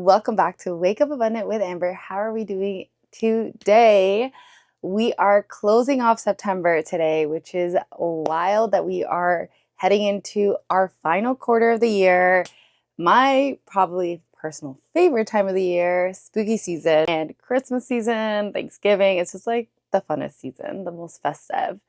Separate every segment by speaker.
Speaker 1: welcome back to Wake Up Abundant with Amber. How are we doing today? We are closing off September today, which is wild that we are heading into our final quarter of the year. My probably personal favorite time of the year, spooky season and Christmas season, Thanksgiving. It's just like the funnest season, the most festive.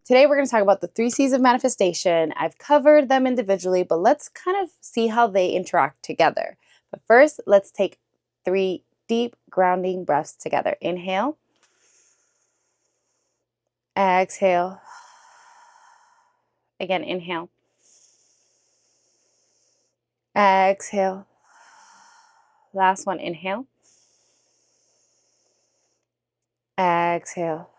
Speaker 1: Today, we're going to talk about the 3 C's of manifestation. I've covered them individually, but let's kind of see how they interact together. But first, let's take 3 deep grounding breaths together. Inhale. Exhale. Again, inhale. Exhale. Last one, inhale. Exhale.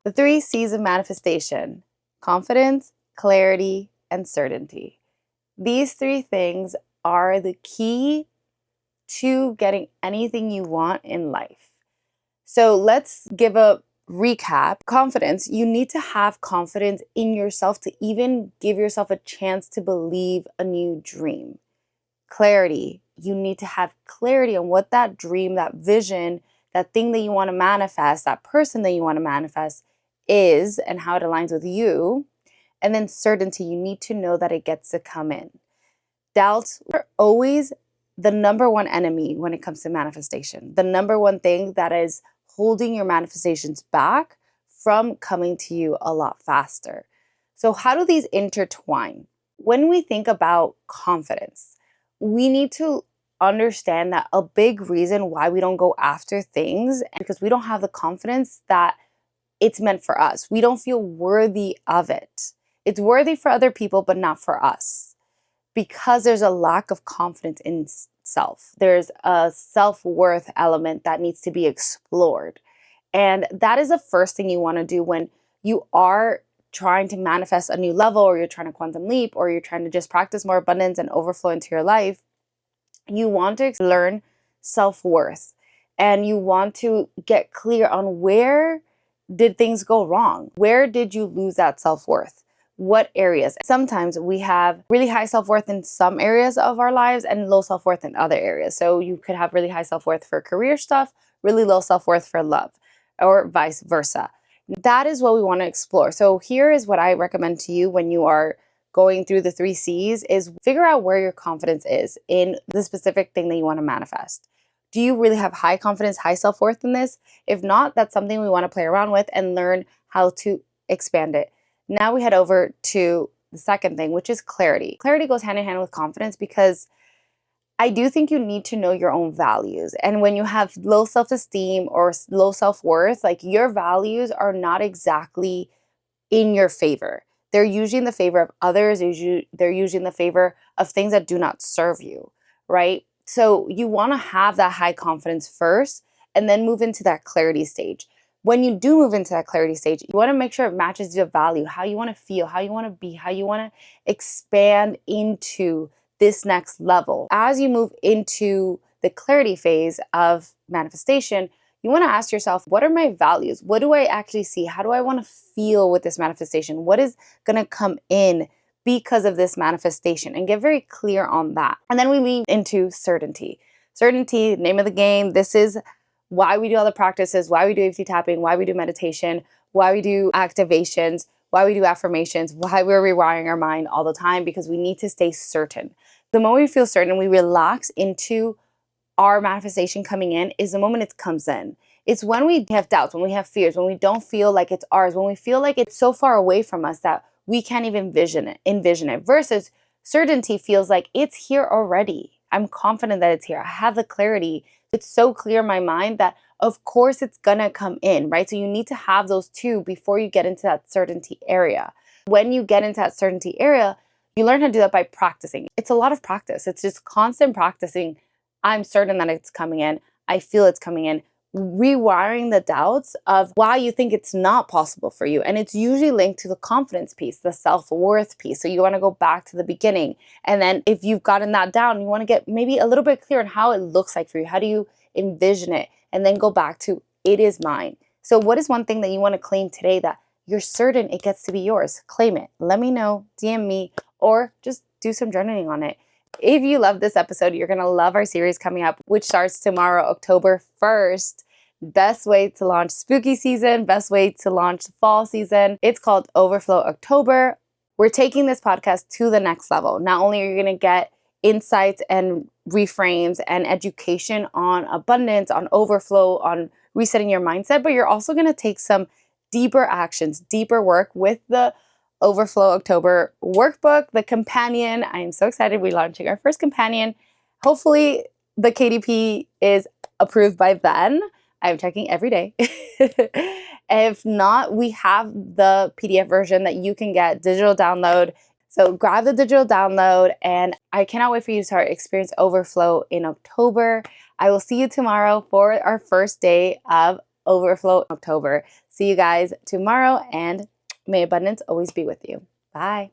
Speaker 1: The 3 C's of manifestation: confidence, clarity, and certainty. These 3 things are the key to getting anything you want in life. So let's give a recap. Confidence: you need to have confidence in yourself to even give yourself a chance to believe a new dream. Clarity: you need to have clarity on what that dream, that vision, that thing that you want to manifest, that person that you want to manifest is and how it aligns with you. And then certainty: you need to know that it gets to come in. Doubts are always the number one enemy when it comes to manifestation. The number one thing that is holding your manifestations back from coming to you a lot faster. So how do these intertwine? When we think about confidence, we need to understand that a big reason why we don't go after things is because we don't have the confidence that it's meant for us. We don't feel worthy of it. It's worthy for other people, but not for us, because there's a lack of confidence in self. There's a self-worth element that needs to be explored. And that is the first thing you want to do when you are trying to manifest a new level, or you're trying to quantum leap, or you're trying to just practice more abundance and overflow into your life. You want to learn self-worth, and you want to get clear on where did things go wrong? Where did you lose that self-worth? What areas? Sometimes we have really high self-worth in some areas of our lives and low self-worth in other areas. So you could have really high self-worth for career stuff, really low self-worth for love, or vice versa. That is what we want to explore. So here is what I recommend to you when you are going through the 3 C's: is figure out where your confidence is in the specific thing that you want to manifest. Do you really have high confidence, high self-worth in this? If not, that's something we want to play around with and learn how to expand it. Now we head over to the second thing, which is clarity. Clarity goes hand in hand with confidence, because I do think you need to know your own values. And when you have low self-esteem or low self-worth, like, your values are not exactly in your favor. They're usually in the favor of others. They're usually in the favor of things that do not serve you, right? So you want to have that high confidence first and then move into that clarity stage. When you do move into that clarity stage, you want to make sure it matches your value, how you want to feel, how you want to be, how you want to expand into this next level. As you move into the clarity phase of manifestation, you want to ask yourself, what are my values? What do I actually see? How do I want to feel with this manifestation? What is going to come in because of this manifestation? And get very clear on that. And then we lead into certainty. Certainty, name of the game. This is why we do all the practices, why we do EFT tapping, why we do meditation, why we do activations, why we do affirmations, why we're rewiring our mind all the time, because we need to stay certain. The moment we feel certain, we relax into our manifestation coming in, is the moment it comes in. It's when we have doubts, when we have fears, when we don't feel like it's ours, when we feel like it's so far away from us that we can't even envision it, versus certainty feels like it's here already. I'm confident that it's here. I have the clarity. It's so clear in my mind that of course it's gonna come in, right? So you need to have those two before you get into that certainty area. When you get into that certainty area, you learn how to do that by practicing. It's a lot of practice. It's just constant practicing. I'm certain that it's coming in. I feel it's coming in. Rewiring the doubts of why you think it's not possible for you. And it's usually linked to the confidence piece, the self-worth piece. So you want to go back to the beginning. And then if you've gotten that down, you want to get maybe a little bit clear on how it looks like for you. How do you envision it? And then go back to, it is mine. So what is one thing that you want to claim today that you're certain it gets to be yours? Claim it. Let me know, DM me, or just do some journaling on it. If you love this episode, you're going to love our series coming up, which starts tomorrow, October 1st. Best way to launch spooky season, best way to launch fall season. It's called Overflow October. We're taking this podcast to the next level. Not only are you going to get insights and reframes and education on abundance, on overflow, on resetting your mindset, but you're also going to take some deeper actions, deeper work with the Overflow October workbook, the companion. I am so excited. We're launching our first companion. Hopefully the KDP is approved by then. I'm checking every day. If not, we have the PDF version that you can get digital download. So grab the digital download, and I cannot wait for you to start Experience Overflow in October. I will see you tomorrow for our first day of Overflow October. See you guys tomorrow, and may abundance always be with you. Bye.